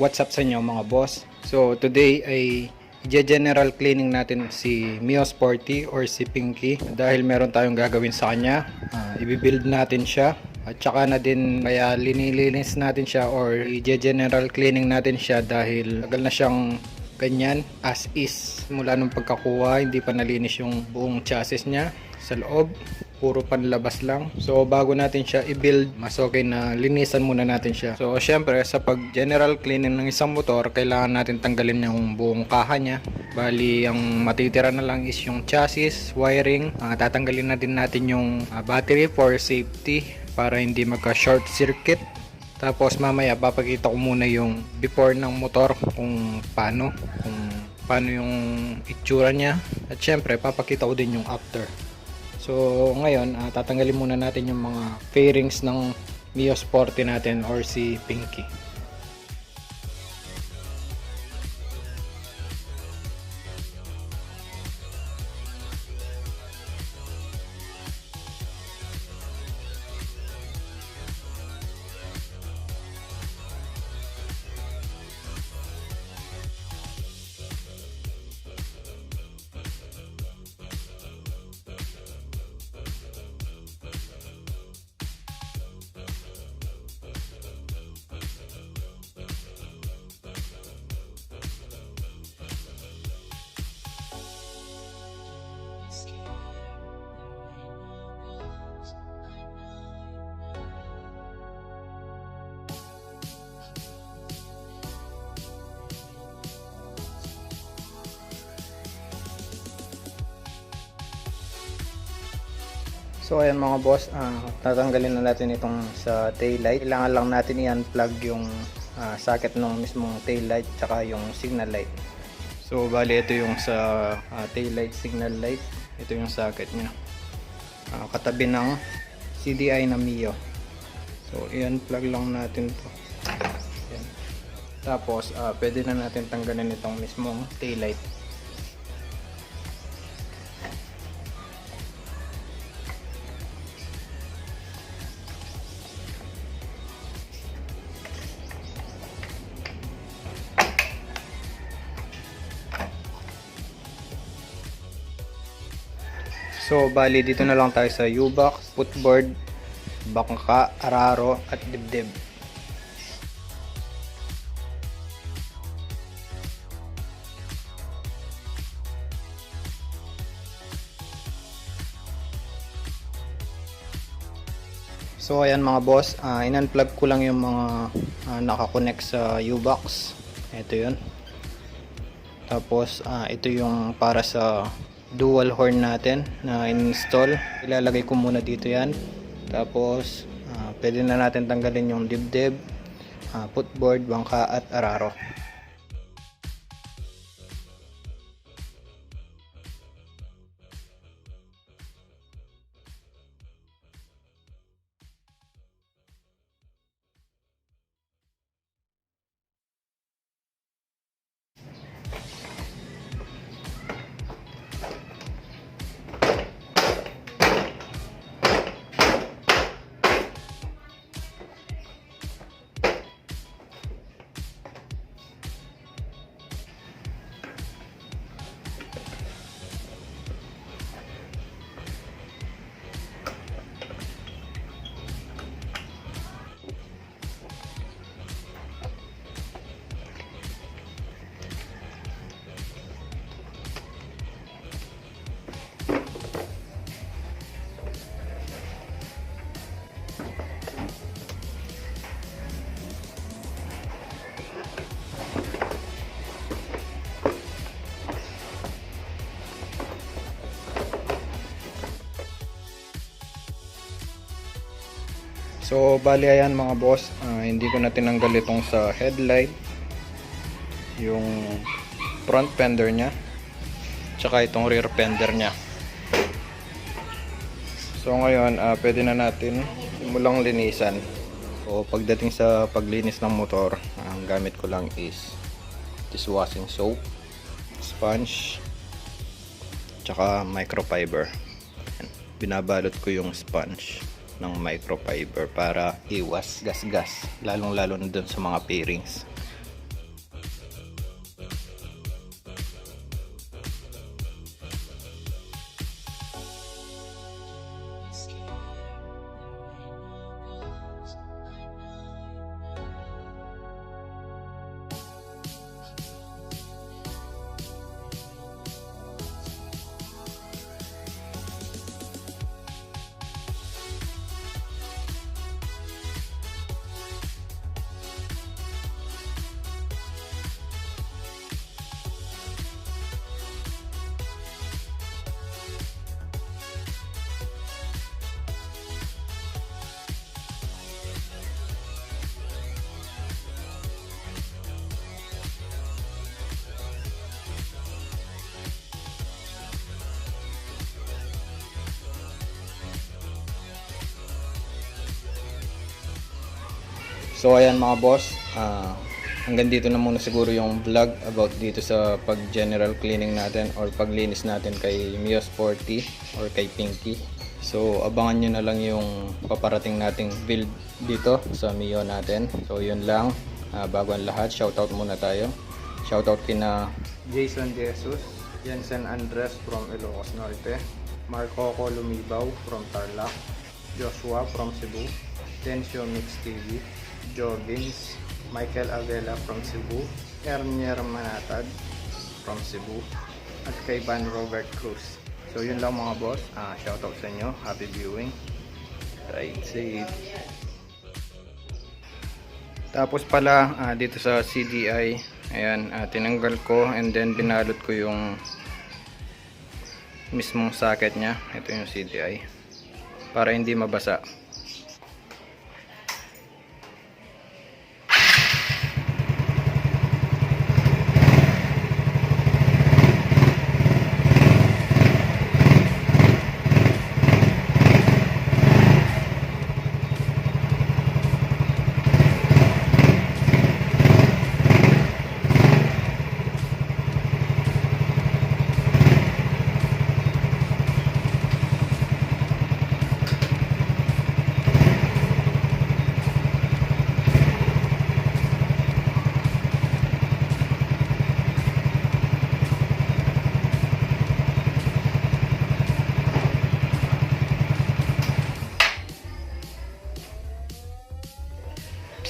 What's up sa inyo mga boss? So today ay general cleaning natin si Mio Sporty or si Pinky dahil meron tayong gagawin sa kanya. Ibibuild natin siya at saka na din kaya linilinis natin siya or general cleaning natin siya dahil tagal na siyang ganyan as is mula nung pagkakuha. Hindi pa nalinis yung buong chassis niya sa loob, puro panlabas lang. So bago natin siya i-build, mas okay na linisan muna natin siya. So syempre sa pag general cleaning ng isang motor, kailangan natin tanggalin yung buong kaha niya. Bali ang matitira na lang is yung chassis, wiring. Tatanggalin na din natin yung battery for safety para hindi magka short circuit. Tapos mamaya papakita ko muna yung before ng motor kung paano yung itsura niya. At syempre papakita ko din yung after. So ngayon tatanggalin muna natin yung mga fairings ng Mio Sporty natin or si Pinky. So ayan mga boss, tatanggalin na natin itong sa taillight. Kailangan lang natin i-unplug yung socket ng mismong taillight tsaka yung signal light. So bali ito yung sa taillight signal light. Ito yung socket niya. Katabi ng CDI na Mio. So i-unplug lang natin to. Ayan. Tapos pwede na natin tanggalin itong mismong taillight. So bali dito na lang tayo sa U-box, footboard, bangka, araro at dibdib. So ayan mga boss, in-unplug ko lang yung mga nakakonect sa U-box. Ito yun. Tapos ito yung para sa dual horn natin na install. Ilalagay ko muna dito yan. Tapos pwede na natin tanggalin yung dibdib, footboard, bangka at araro. So bali ayan mga boss, hindi ko na tinanggal itong sa headlight, yung front fender nya, tsaka itong rear fender nya. So ngayon pwede na natin simulang linisan. So pagdating sa paglinis ng motor, ang gamit ko lang is dishwashing soap, sponge, tsaka microfiber. Binabalot ko yung sponge ng microfiber para iwas gasgas, lalong lalo na dun sa mga pairings. So ayan mga boss, hanggang dito na muna siguro yung vlog about dito sa pag general cleaning natin or paglinis natin kay Mio Sporty or kay Pinky. So abangan nyo na lang yung paparating nating build dito sa Mio natin. So yun lang, bago ang lahat, shoutout muna tayo. Shoutout kina Jason Jesus, Jensen Andres from Ilocos Norte, Marco Lumibaw from Tarlac, Joshua from Cebu, Thankyou Mix TV, Joggins, Michael Avela from Cebu, Ernier Manatad from Cebu, at kay Van Robert Cruz. So yun lang mga boss, shoutout sa inyo, happy viewing, ride safe. Tapos pala dito sa CDI, ayan, tinanggal ko and then binalot ko yung mismong socket nya. Ito yung CDI para hindi mabasa.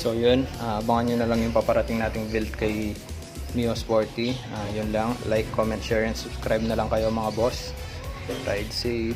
So yun, abangan nyo na lang yung paparating nating build kay Mio Sporty. Yun lang, like, comment, share, and subscribe na lang kayo mga boss. Ride safe.